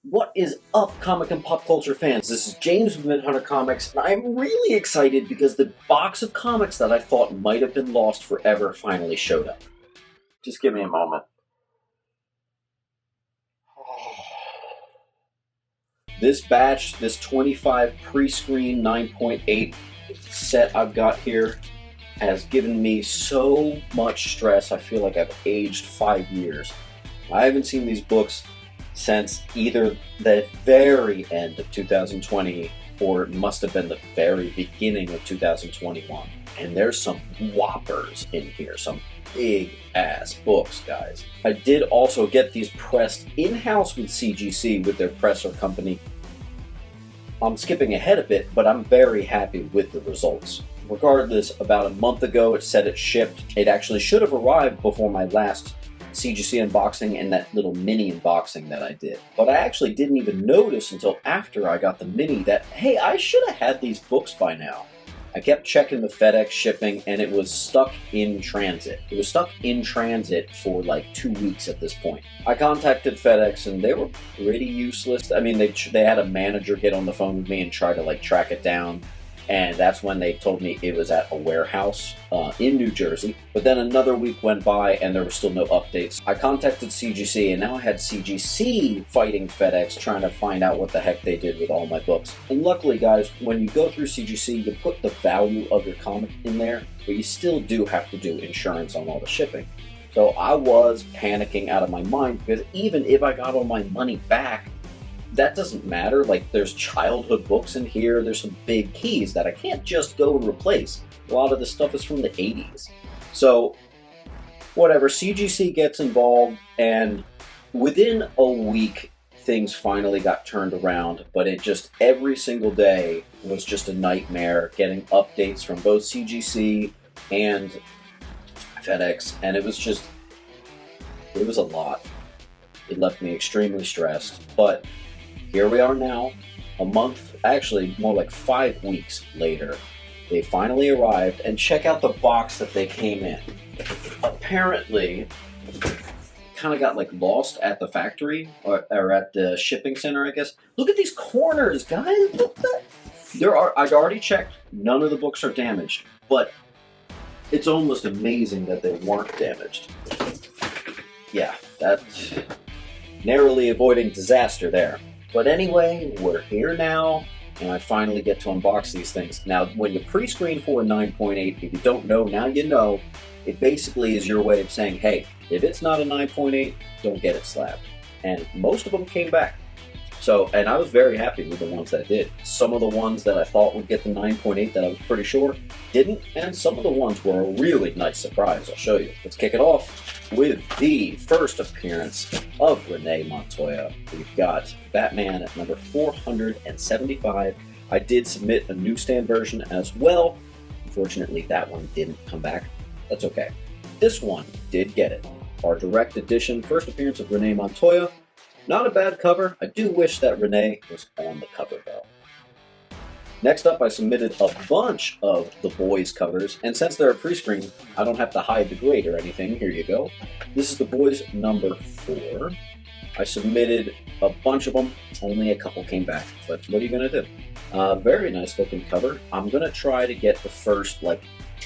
What is up, comic and pop culture fans? This is James with Midhunter Comics, and I'm really excited because the box of comics that I thought might have been lost forever finally showed up. Just give me a moment. This batch, this 25 pre-screen 9.8 set I've got here, has given me so much stress. I feel like I've aged 5 years. I haven't seen these books since either the very end of 2020 or it must have been the very beginning of 2021. And there's some whoppers in here, some big ass books, guys. I did also get these pressed in-house with CGC with their presser company. I'm skipping ahead a bit, but I'm very happy with the results. Regardless, about a month ago it said it shipped. It actually should have arrived before my last CGC unboxing and that little mini unboxing that I did. But I actually didn't even notice until after I got the mini that, hey, I should have had these books by now. I kept checking the Fedex shipping and it was stuck in transit. It was stuck in transit for like 2 weeks at this point. I contacted FedEx and they were pretty useless. I mean, they had a manager get on the phone with me and try to like track it down. And that's when they told me it was at a warehouse in New Jersey. But then another week went by and there were still no updates. I contacted CGC and now I had CGC fighting FedEx trying to find out what the heck they did with all my books. And luckily, guys, when you go through CGC, you put the value of your comic in there, but you still do have to do insurance on all the shipping. So I was panicking out of my mind because even if I got all my money back, that doesn't matter. Like, there's childhood books in here, there's some big keys that I can't just go and replace. A lot of this stuff is from the 80s. So, whatever, CGC gets involved, and within a week, things finally got turned around, but it just, every single day was just a nightmare, getting updates from both CGC and FedEx, and it was a lot. It left me extremely stressed, but here we are now, a month, actually more like 5 weeks later. They finally arrived, and check out the box that they came in. Apparently, kind of got like lost at the factory, or at the shipping center, I guess. Look at these corners, guys, look at that. I've already checked, none of the books are damaged, but it's almost amazing that they weren't damaged. Yeah, that's narrowly avoiding disaster there. But anyway, we're here now, and I finally get to unbox these things. Now, when you pre-screen for a 9.8, if you don't know, now you know, it basically is your way of saying, hey, if it's not a 9.8, don't get it slabbed. And most of them came back. So, and I was very happy with the ones that did. Some of the ones that I thought would get the 9.8 that I was pretty sure didn't, and some of the ones were a really nice surprise. I'll show you. Let's kick it off with the first appearance of Renee Montoya. We've got Batman at number 475. I did submit a newsstand version as well. Unfortunately, that one didn't come back. That's okay. This one did get it. Our direct edition first appearance of Renee Montoya. Not a bad cover. I do wish that Renee was on the cover, though. Next up, I submitted a bunch of The Boys covers, and since they're a pre-screen, I don't have to hide the grade or anything. Here you go. This is The Boys number 4. I submitted a bunch of them. Only a couple came back, but what are you going to do? Very nice looking cover. I'm going to try to get the first,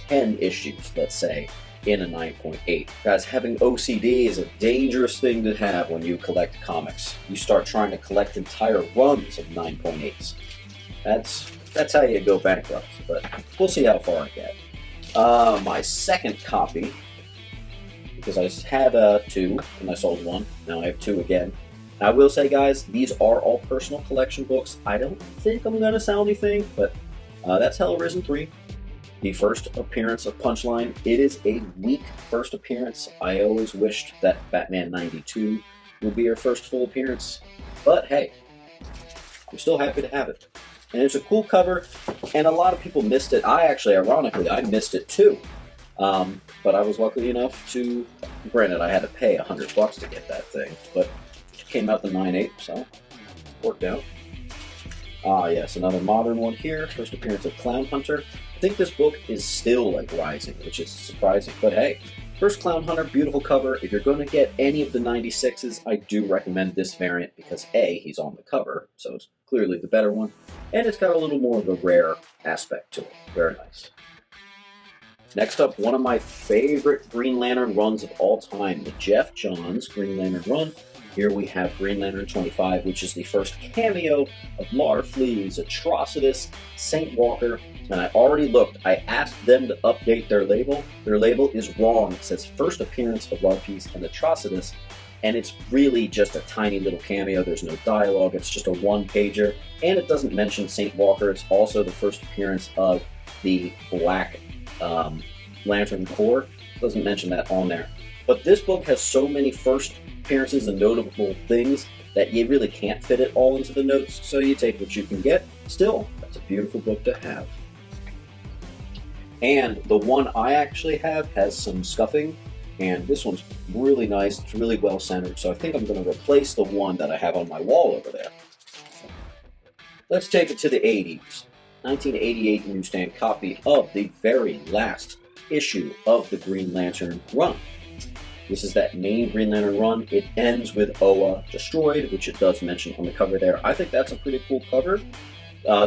10 issues, let's say, in a 9.8. Guys, having OCD is a dangerous thing to have when you collect comics. You start trying to collect entire runs of 9.8s. That's how you go bankrupt, but we'll see how far I get. My second copy, because I had 2 and I sold 1, now I have 2 again. I will say, guys, these are all personal collection books. I don't think I'm going to sell anything, but that's Hell Arisen 3. The first appearance of Punchline. It is a weak first appearance. I always wished that Batman 92 would be her first full appearance, but hey, I'm still happy to have it. And it's a cool cover, and a lot of people missed it. Ironically, I missed it too. But I was lucky enough to, granted, I had to pay $100 to get that thing, but it came out the 9.8, so worked out. Yes, another modern one here. First appearance of Clown Hunter. I think this book is still rising, which is surprising, but hey, First Clown Hunter, beautiful cover. If you're going to get any of the 96s, I do recommend this variant because A, he's on the cover, so it's clearly the better one, and it's got a little more of a rare aspect to it. Very nice. Next up, one of my favorite Green Lantern runs of all time, the Jeff Johns Green Lantern run. Here we have Green Lantern 25, which is the first cameo of Larfleeze, Atrocitus, Saint Walker, and I already looked. I asked them to update their label. Their label is wrong. It says first appearance of Larfleeze and Atrocitus, and it's really just a tiny little cameo. There's no dialogue. It's just a one-pager, and it doesn't mention Saint Walker. It's also the first appearance of the Black Lantern Corps. Doesn't mention that on there. But this book has so many first appearances and notable things that you really can't fit it all into the notes, so you take what you can get. Still, that's a beautiful book to have. And the one I actually have has some scuffing, and this one's really nice. It's really well centered, so I think I'm going to replace the one that I have on my wall over there. Let's take it to the 80s. 1988 newsstand copy of the very last issue of the Green Lantern run. This is that main Green Lantern run. It ends with Oa destroyed, which it does mention on the cover there. I think that's a pretty cool cover.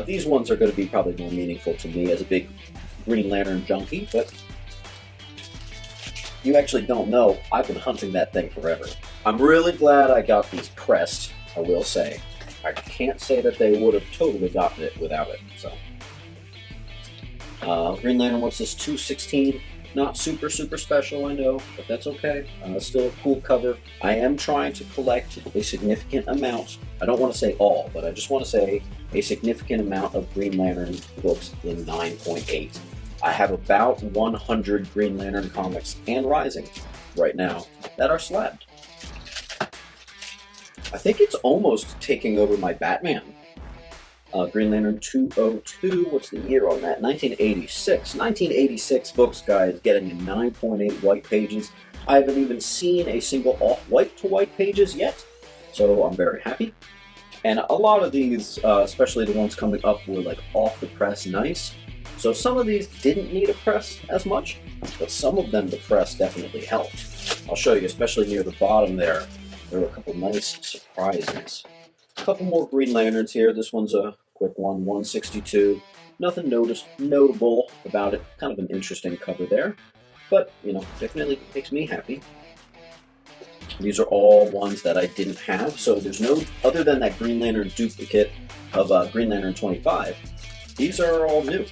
These ones are going to be probably more meaningful to me as a big Green Lantern junkie, but you actually don't know. I've been hunting that thing forever. I'm really glad I got these pressed, I will say. I can't say that they would have totally gotten it without it. So, Green Lantern, what's this, 216? Not super special, I know, but that's okay. Still a cool cover. I am trying to collect a significant amount. I don't want to say all, but I just want to say a significant amount of Green Lantern books in 9.8. I have about 100 Green Lantern comics and rising right now that are slabbed. I think it's almost taking over my Batman. Green Lantern 202, what's the year on that? 1986. 1986 books, guys, getting 9.8 white pages. I haven't even seen a single off-white to white pages yet, so I'm very happy. And a lot of these, especially the ones coming up, were like off the press nice. So some of these didn't need a press as much, but some of them the press definitely helped. I'll show you, especially near the bottom there. There were a couple nice surprises. A couple more Green Lanterns here. This one's a quick one, 162. Nothing notable about it. Kind of an interesting cover there, but you know, definitely makes me happy. These are all ones that I didn't have, so there's no, other than that Green Lantern duplicate of Green Lantern 25, these are all new.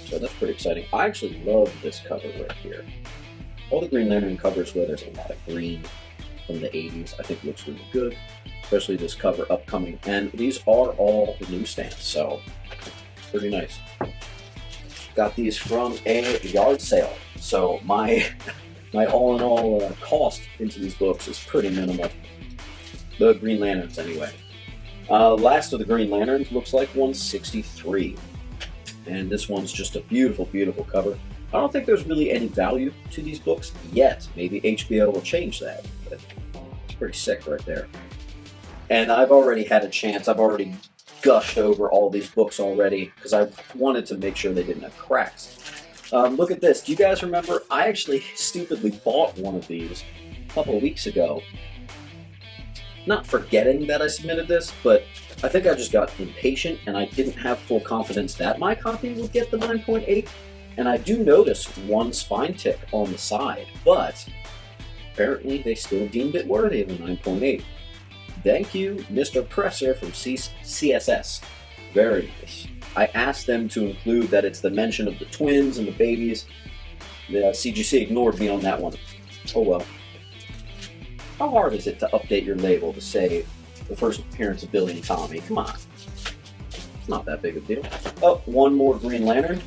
So that's pretty exciting. I actually love this cover right here. All the Green Lantern covers where there's a lot of green from the 80s, I think looks really good. Especially this cover upcoming. And these are all the newsstands, so pretty nice. Got these from a yard sale. So my all-in-all cost into these books is pretty minimal. The Green Lanterns, anyway. Last of the Green Lanterns looks like 163. And this one's just a beautiful, beautiful cover. I don't think there's really any value to these books yet. Maybe HBO will change that. But it's pretty sick right there. And I've already had a chance. I've already gushed over all these books already because I wanted to make sure they didn't have cracks. Look at this. Do you guys remember? I actually stupidly bought one of these a couple of weeks ago. Not forgetting that I submitted this, but I think I just got impatient and I didn't have full confidence that my copy would get the 9.8. And I do notice one spine tick on the side, but apparently they still deemed it worthy of a 9.8. Thank you, Mr. Presser from CSS. Very nice. I asked them to include that it's the mention of the twins and the babies. The CGC ignored me on that one. Oh well. How hard is it to update your label to say the first appearance of Billy and Tommy? Come on. It's not that big a deal. Oh, one more Green Lantern.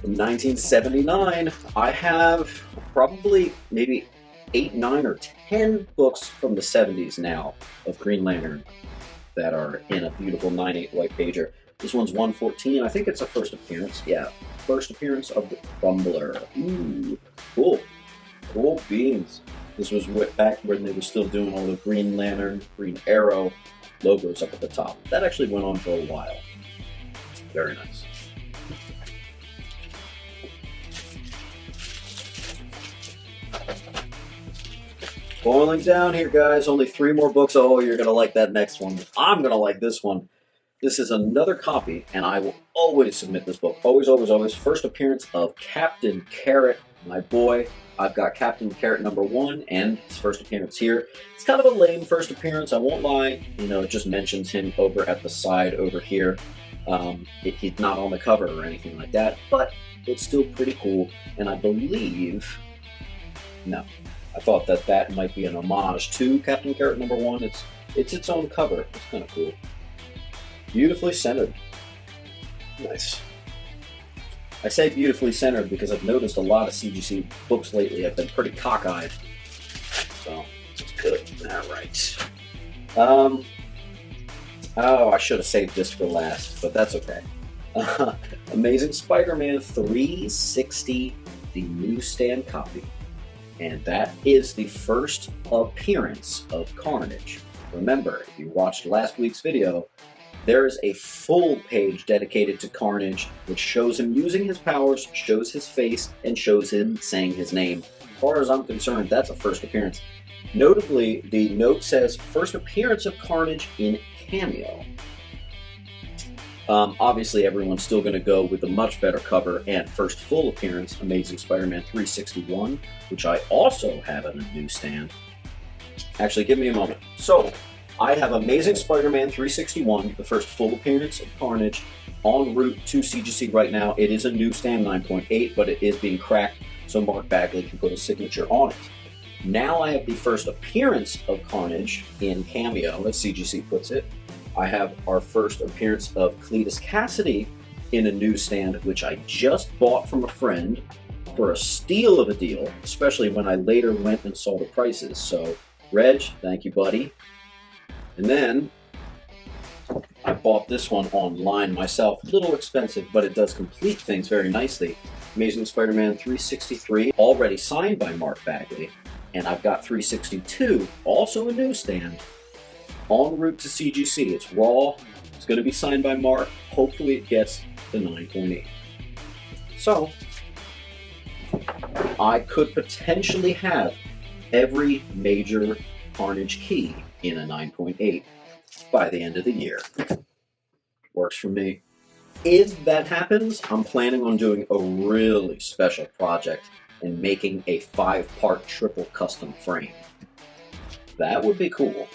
From 1979. I have probably maybe 8, 9, or 10 books from the 70s now of Green Lantern that are in a beautiful 9.8 white pager. This one's 114. I think it's a first appearance. Yeah, first appearance of the Crumbler. Ooh, cool. Cool beans. This was back when they were still doing all the Green Lantern, Green Arrow logos up at the top. That actually went on for a while. Very nice. Boiling down here, guys. Only 3 more books. Oh, you're going to like that next one. I'm going to like this one. This is another copy, and I will always submit this book. Always, always, always. First appearance of Captain Carrot, my boy. I've got Captain Carrot #1 and his first appearance here. It's kind of a lame first appearance, I won't lie. You know, it just mentions him over at the side over here. He's not on the cover or anything like that, but it's still pretty cool. And I believe, no, I thought that might be an homage to Captain Carrot #1. It's its own cover. It's kind of cool. Beautifully centered. Nice. I say beautifully centered because I've noticed a lot of CGC books lately have been pretty cockeyed. So, it's good. Alright. Oh, I should have saved this for last, but that's okay. Amazing Spider-Man 360, the newsstand copy. And that is the first appearance of Carnage. Remember, if you watched last week's video, there is a full page dedicated to Carnage, which shows him using his powers, shows his face, and shows him saying his name. As far as I'm concerned, that's a first appearance. Notably, the note says, first appearance of Carnage in Cameo. Obviously, everyone's still going to go with the much better cover and first full appearance, Amazing Spider-Man 361, which I also have in a newsstand. Actually, give me a moment. So, I have Amazing Spider-Man 361, the first full appearance of Carnage, en route to CGC right now. It is a newsstand 9.8, but it is being cracked, so Mark Bagley can put a signature on it. Now I have the first appearance of Carnage in Cameo, as CGC puts it. I have our first appearance of Cletus Cassidy in a newsstand, which I just bought from a friend for a steal of a deal, especially when I later went and saw the prices. So, Reg, thank you, buddy. And then I bought this one online myself. A little expensive, but it does complete things very nicely. Amazing Spider-Man 363, already signed by Mark Bagley. And I've got 362, also a newsstand, en route to CGC. It's raw. It's going to be signed by Mark. Hopefully it gets the 9.8. So, I could potentially have every major Carnage key in a 9.8 by the end of the year. Works for me. If that happens, I'm planning on doing a really special project and making a 5-part triple custom frame. That would be cool.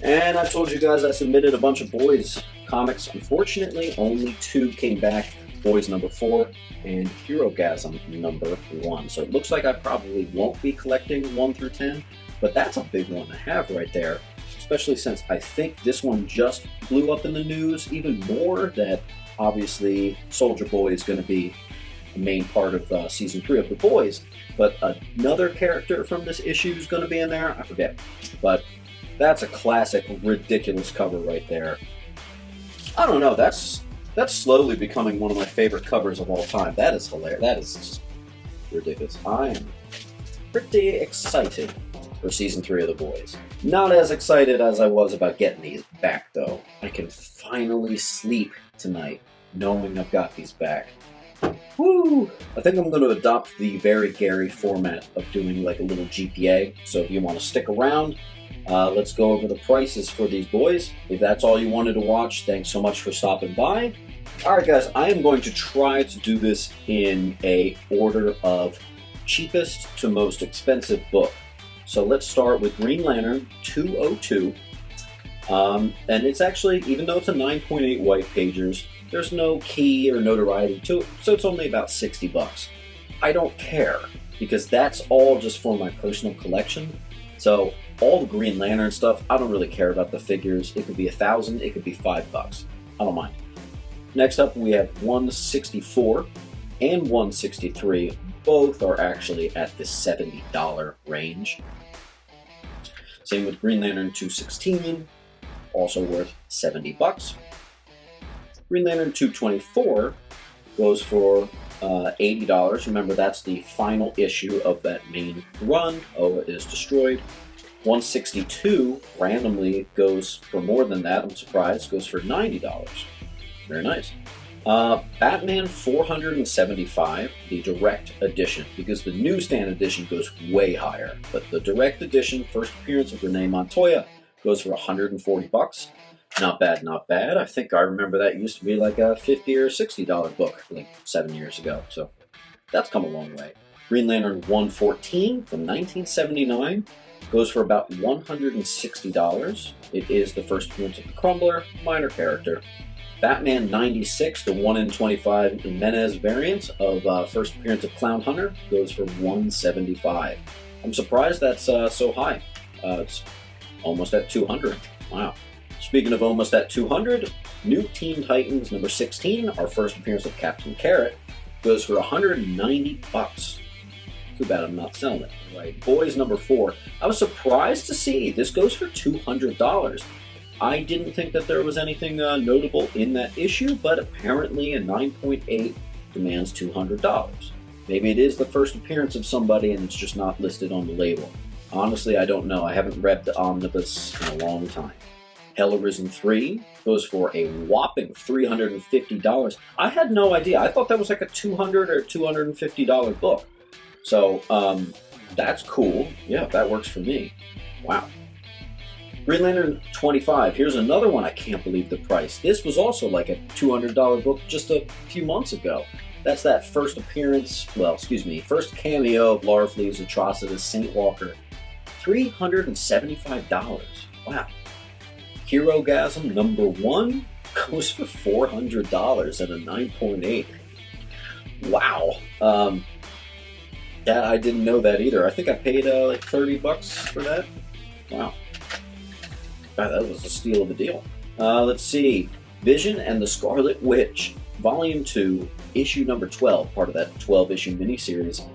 And I told you guys I submitted a bunch of Boys comics. Unfortunately, only 2 came back. Boys #4 and Herogasm #1. So it looks like I probably won't be collecting 1 through 10, but that's a big one to have right there, especially since I think this one just blew up in the news even more, that obviously Soldier Boy is going to be a main part of Season 3 of The Boys, but another character from this issue is going to be in there, I forget. But that's a classic, ridiculous cover right there. I don't know, that's slowly becoming one of my favorite covers of all time. That is hilarious. That is just ridiculous. I am pretty excited for Season 3 of The Boys. Not as excited as I was about getting these back, though. I can finally sleep tonight knowing I've got these back. Woo! I think I'm going to adopt the very Gary format of doing like a little GPA. So if you want to stick around, let's go over the prices for these boys. If that's all you wanted to watch, thanks so much for stopping by. Alright guys, I am going to try to do this in a order of cheapest to most expensive book. So let's start with Green Lantern 202. And it's actually, even though it's a 9.8 white pagers, there's no key or notoriety to it, so it's only about 60 bucks. I don't care, because that's all just for my personal collection. So all the Green Lantern stuff, I don't really care about the figures. It could be $1,000, it could be $5. I don't mind. Next up, we have 164 and 163. Both are actually at the $70 range. Same with Green Lantern 216, also worth 70 bucks. Green Lantern 224 goes for $80. Remember, that's the final issue of that main run. Oa is destroyed. 162 randomly goes for more than that. I'm surprised. Goes for $90. Very nice. Batman 475, the direct edition, because the newsstand edition goes way higher. But the direct edition, first appearance of Renee Montoya, goes for $140. Not bad, not bad. I think I remember that used to be like a $50 or $60 book like 7 years ago. So that's come a long way. Green Lantern 114 from 1979 goes for about $160. It is the first appearance of the Crumbler, minor character. Batman 96, the 1 in 25 Jimenez variant of first appearance of Clown Hunter, goes for $175. I'm surprised that's so high. It's almost at $200. Wow. Speaking of almost at $200, new Teen Titans number 16, our first appearance of Captain Carrot, goes for $190. Too bad I'm not selling it. Right. Boys number 4. I was surprised to see this goes for $200. I didn't think that there was anything notable in that issue, but apparently a 9.8 demands $200. Maybe it is the first appearance of somebody and it's just not listed on the label. Honestly, I don't know. I haven't read the omnibus in a long time. Hell Arisen 3 goes for a whopping $350. I had no idea. I thought that was like a $200 or $250 book. So, that's cool. Yeah, that works for me. Wow. Green Lantern 25. Here's another one I can't believe the price. This was also like a $200 book just a few months ago. That's that first appearance, first cameo of Larfleeze Atrocitus Saint Walker. $375. Wow. Herogasm number 1 goes for $400 at a 9.8. Wow. Yeah, I didn't know that either. I think I paid like $30 for that. Wow. God, that was a steal of a deal. Let's see. Vision and the Scarlet Witch, Volume 2, issue number 12, part of that 12-issue miniseries.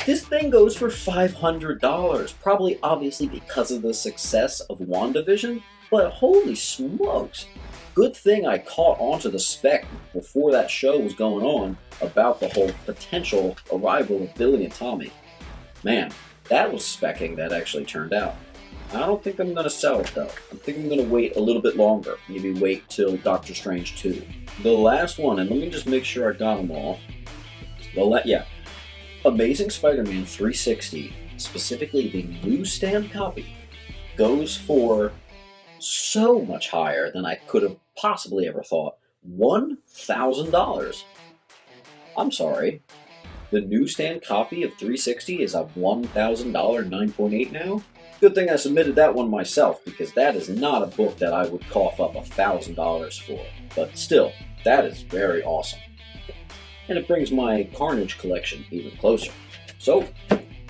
This thing goes for $500, probably obviously because of the success of WandaVision, but holy smokes. Good thing I caught onto the spec before that show was going on about the whole potential arrival of Billy and Tommy. Man, that was specking that actually turned out. I don't think I'm going to sell it though. I think I'm going to wait a little bit longer. Maybe wait till Doctor Strange 2. The last one, and let me just make sure I got them all. Amazing Spider-Man 360, specifically the newsstand copy, goes for so much higher than I could have possibly ever thought. $1,000. I'm sorry. The newsstand copy of 360 is a $1,000 9.8 now? Good thing I submitted that one myself, because that is not a book that I would cough up $1,000 for. But still, that is very awesome. And it brings my Carnage collection even closer. So,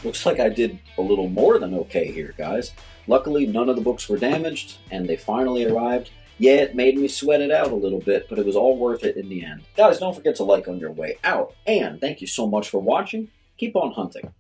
looks like I did a little more than okay here, guys. Luckily, none of the books were damaged, and they finally arrived. Yeah, it made me sweat it out a little bit, but it was all worth it in the end. Guys, don't forget to like on your way out, and thank you so much for watching. Keep on hunting.